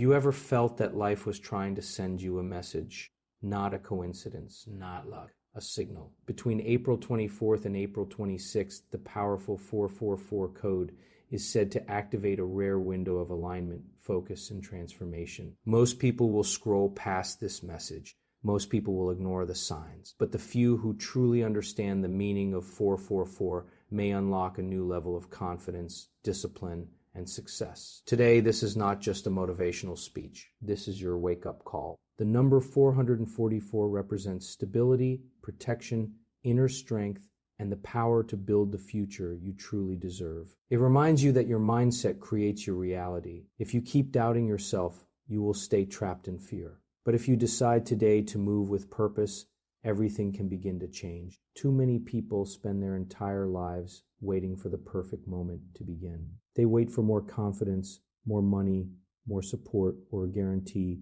you ever felt that life was trying to send you a message? Not a coincidence, not luck, a signal. Between April 24th and April 26th, the powerful 444 code is said to activate a rare window of alignment, focus, and transformation. Most people will scroll past this message. Most people will ignore the signs. But the few who truly understand the meaning of 444 may unlock a new level of confidence, discipline, and success. Today, this is not just a motivational speech. This is your wake-up call. The number 444 represents stability, protection, inner strength, and the power to build the future you truly deserve. It reminds you that your mindset creates your reality. If you keep doubting yourself, you will stay trapped in fear. But if you decide today to move with purpose, everything can begin to change. Too many people spend their entire lives waiting for the perfect moment to begin. They wait for more confidence, more money, more support, or a guarantee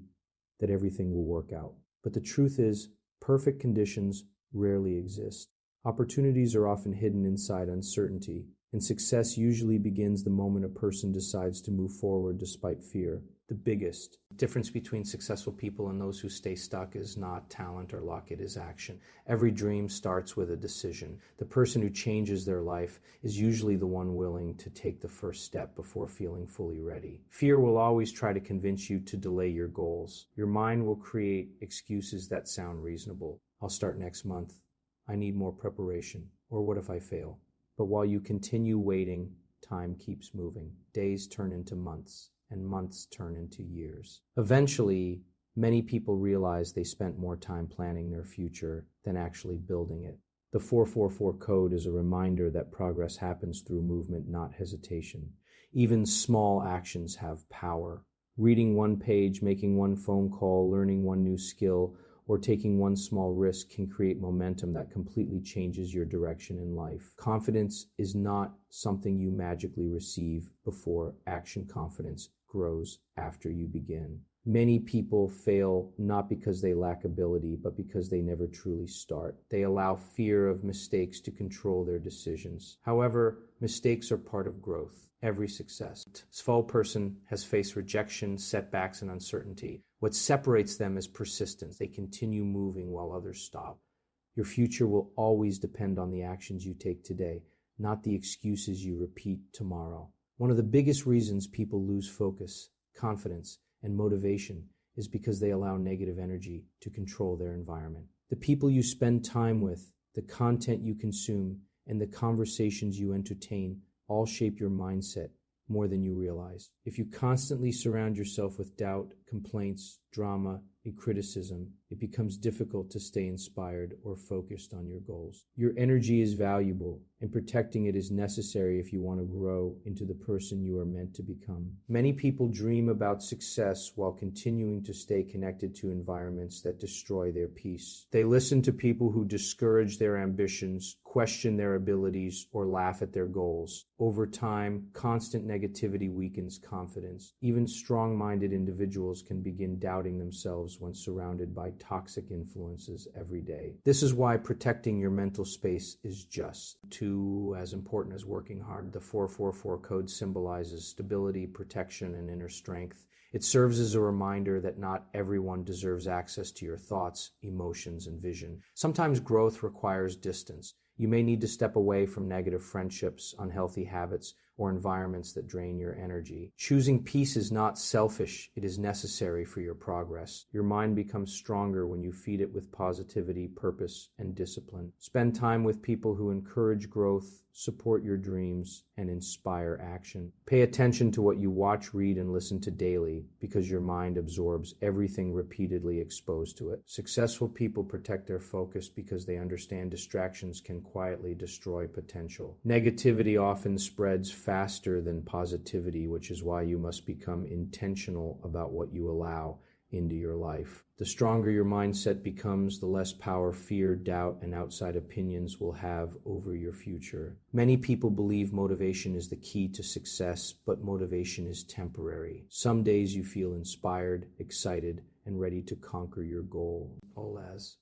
that everything will work out. But the truth is, perfect conditions rarely exist. Opportunities are often hidden inside uncertainty, and success usually begins the moment a person decides to move forward despite fear. The biggest difference between successful people and those who stay stuck is not talent or luck, it is action. Every dream starts with a decision. The person who changes their life is usually the one willing to take the first step before feeling fully ready. Fear will always try to convince you to delay your goals. Your mind will create excuses that sound reasonable. I'll start next month. I need more preparation. Or what if I fail? But while you continue waiting, time keeps moving. Days turn into months, and months turn into years. Eventually, many people realize they spent more time planning their future than actually building it. The 444 code is a reminder that progress happens through movement, not hesitation. Even small actions have power. Reading one page, making one phone call, learning one new skill, or taking one small risk can create momentum that completely changes your direction in life. Confidence is not something you magically receive before action. Confidence grows after you begin. Many people fail not because they lack ability, but because they never truly start. They allow fear of mistakes to control their decisions. However, mistakes are part of growth. Every successful person has faced rejection, setbacks, and uncertainty. What separates them is persistence. They continue moving while others stop. Your future will always depend on the actions you take today, not the excuses you repeat tomorrow. One of the biggest reasons people lose focus, confidence, and motivation is because they allow negative energy to control their environment. The people you spend time with, the content you consume, and the conversations you entertain all shape your mindset more than you realize. If you constantly surround yourself with doubt, complaints, drama, and criticism, it becomes difficult to stay inspired or focused on your goals. Your energy is valuable, and protecting it is necessary if you want to grow into the person you are meant to become. Many people dream about success while continuing to stay connected to environments that destroy their peace. They listen to people who discourage their ambitions, question their abilities, or laugh at their goals. Over time, constant negativity weakens confidence. Even strong-minded individuals can begin doubting themselves when surrounded by toxic influences every day. This is why protecting your mental space is just as important as working hard. The 444 code symbolizes stability, protection, and inner strength. It serves as a reminder that not everyone deserves access to your thoughts, emotions, and vision. Sometimes growth requires distance. You may need to step away from negative friendships, unhealthy habits, or environments that drain your energy. Choosing peace is not selfish, it is necessary for your progress. Your mind becomes stronger when you feed it with positivity, purpose, and discipline. Spend time with people who encourage growth, support your dreams, and inspire action. Pay attention to what you watch, read, and listen to daily, because your mind absorbs everything repeatedly exposed to it. Successful people protect their focus because they understand distractions can quietly destroy potential. Negativity often spreads faster than positivity, which is why you must become intentional about what you allow into your life. The stronger your mindset becomes, the less power fear, doubt, and outside opinions will have over your future. Many people believe motivation is the key to success, but motivation is temporary. Some days you feel inspired, excited, and ready to conquer your goal.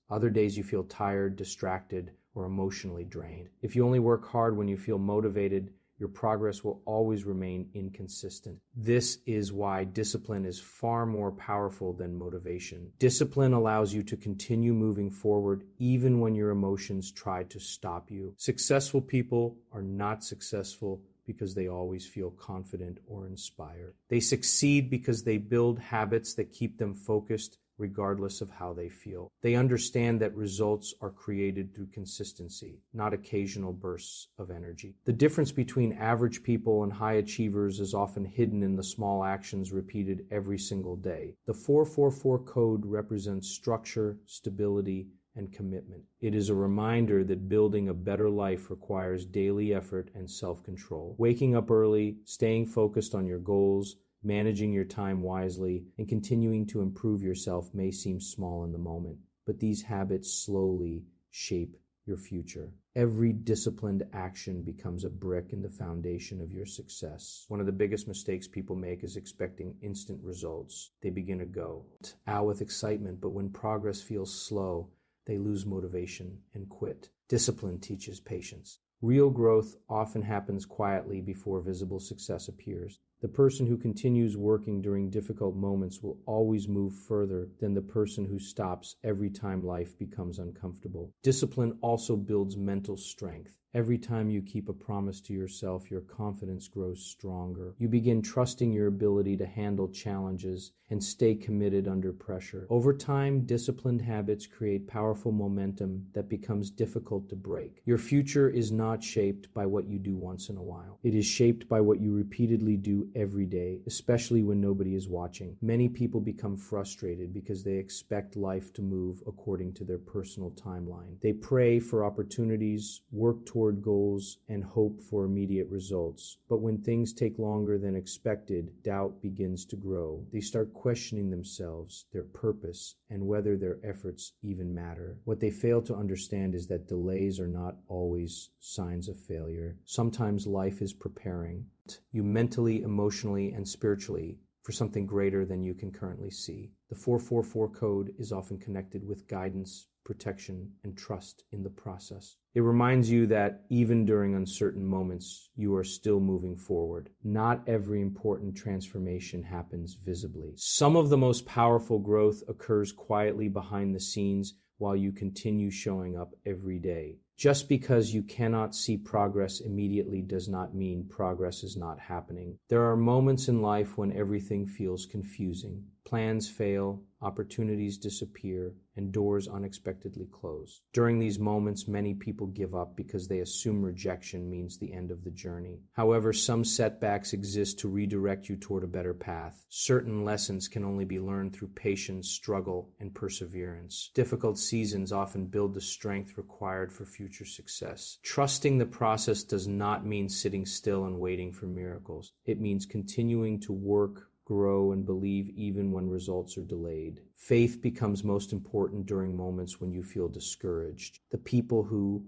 Other days you feel tired, distracted, or emotionally drained. If you only work hard when you feel motivated, your progress will always remain inconsistent. This is why discipline is far more powerful than motivation. Discipline allows you to continue moving forward even when your emotions try to stop you. Successful people are not successful because they always feel confident or inspired. They succeed because they build habits that keep them focused regardless of how they feel. They understand that results are created through consistency, not occasional bursts of energy. The difference between average people and high achievers is often hidden in the small actions repeated every single day. The 444 code represents structure, stability, and commitment. It is a reminder that building a better life requires daily effort and self-control. Waking up early, staying focused on your goals, managing your time wisely, and continuing to improve yourself may seem small in the moment, but these habits slowly shape your future. Every disciplined action becomes a brick in the foundation of your success. One of the biggest mistakes people make is expecting instant results. They begin to go out with excitement, but when progress feels slow, they lose motivation and quit. Discipline teaches patience. Real growth often happens quietly before visible success appears. The person who continues working during difficult moments will always move further than the person who stops every time life becomes uncomfortable. Discipline also builds mental strength. Every time you keep a promise to yourself, your confidence grows stronger. You begin trusting your ability to handle challenges and stay committed under pressure. Over time, disciplined habits create powerful momentum that becomes difficult to break. Your future is not shaped by what you do once in a while. It is shaped by what you repeatedly do every day, especially when nobody is watching. Many people become frustrated because they expect life to move according to their personal timeline. They pray for opportunities, work toward goals, and hope for immediate results. But when things take longer than expected, doubt begins to grow. They start questioning themselves, their purpose, and whether their efforts even matter. What they fail to understand is that delays are not always signs of failure. Sometimes life is preparing you mentally, emotionally, and spiritually for something greater than you can currently see. The 444 code is often connected with guidance, protection, and trust in the process. It reminds you that even during uncertain moments, you are still moving forward. Not every important transformation happens visibly. Some of the most powerful growth occurs quietly behind the scenes while you continue showing up every day. Just because you cannot see progress immediately does not mean progress is not happening. There are moments in life when everything feels confusing. Plans fail, opportunities disappear, and doors unexpectedly close. During these moments, many people give up because they assume rejection means the end of the journey. However, some setbacks exist to redirect you toward a better path. Certain lessons can only be learned through patience, struggle, and perseverance. Difficult seasons often build the strength required for future success. Trusting the process does not mean sitting still and waiting for miracles. It means continuing to work, grow, and believe even when results are delayed. Faith becomes most important during moments when you feel discouraged. The people who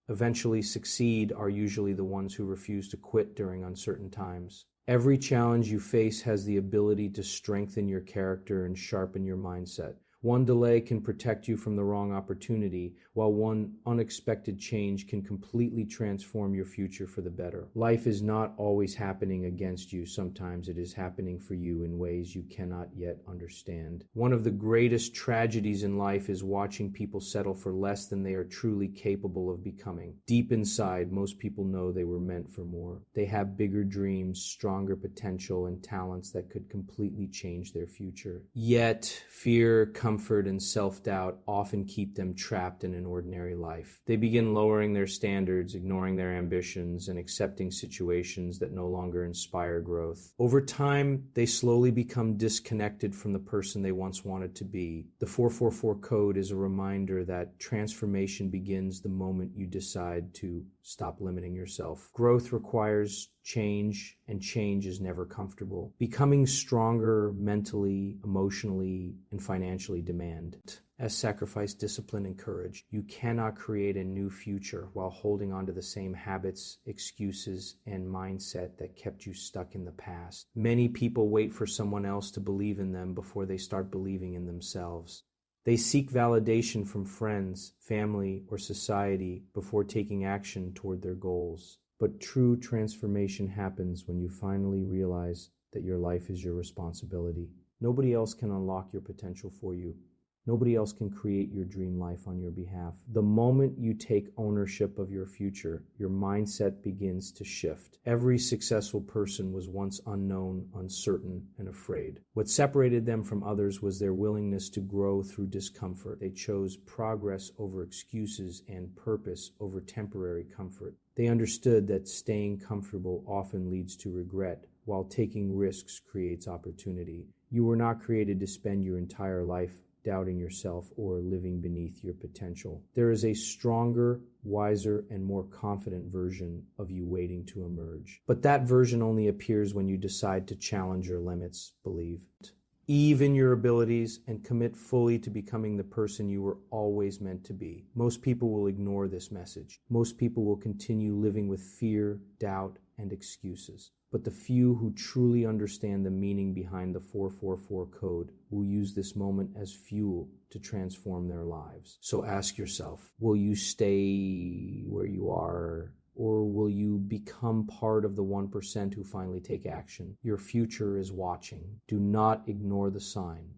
eventually succeed are usually the ones who refuse to quit during uncertain times. Every challenge you face has the ability to strengthen your character and sharpen your mindset. One delay can protect you from the wrong opportunity, while one unexpected change can completely transform your future for the better. Life is not always happening against you. Sometimes it is happening for you in ways you cannot yet understand. One of the greatest tragedies in life is watching people settle for less than they are truly capable of becoming. Deep inside, most people know they were meant for more. They have bigger dreams, stronger potential, and talents that could completely change their future. Yet, fear, comfort, and self-doubt often keep them trapped in an ordinary life. They begin lowering their standards, ignoring their ambitions, and accepting situations that no longer inspire growth. Over time, they slowly become disconnected from the person they once wanted to be. The 444 code is a reminder that transformation begins the moment you decide to stop limiting yourself. Growth requires change, and change is never comfortable. Becoming stronger mentally, emotionally, and financially demand as sacrifice, discipline, and courage. You cannot create a new future while holding on to the same habits, excuses, and mindset that kept you stuck in the past. Many people wait for someone else to believe in them before they start believing in themselves. They seek validation from friends, family, or society before taking action toward their goals. But true transformation happens when you finally realize that your life is your responsibility. Nobody else can unlock your potential for you. Nobody else can create your dream life on your behalf. The moment you take ownership of your future, your mindset begins to shift. Every successful person was once unknown, uncertain, and afraid. What separated them from others was their willingness to grow through discomfort. They chose progress over excuses and purpose over temporary comfort. They understood that staying comfortable often leads to regret, while taking risks creates opportunity. You were not created to spend your entire life doubting yourself or living beneath your potential. There is a stronger, wiser, and more confident version of you waiting to emerge. But that version only appears when you decide to challenge your limits, believe in your abilities, and commit fully to becoming the person you were always meant to be. Most people will ignore this message. Most people will continue living with fear, doubt, and excuses. But the few who truly understand the meaning behind the 444 code will use this moment as fuel to transform their lives. So ask yourself, will you stay where you are, or will you become part of the 1% who finally take action? Your future is watching. Do not ignore the sign.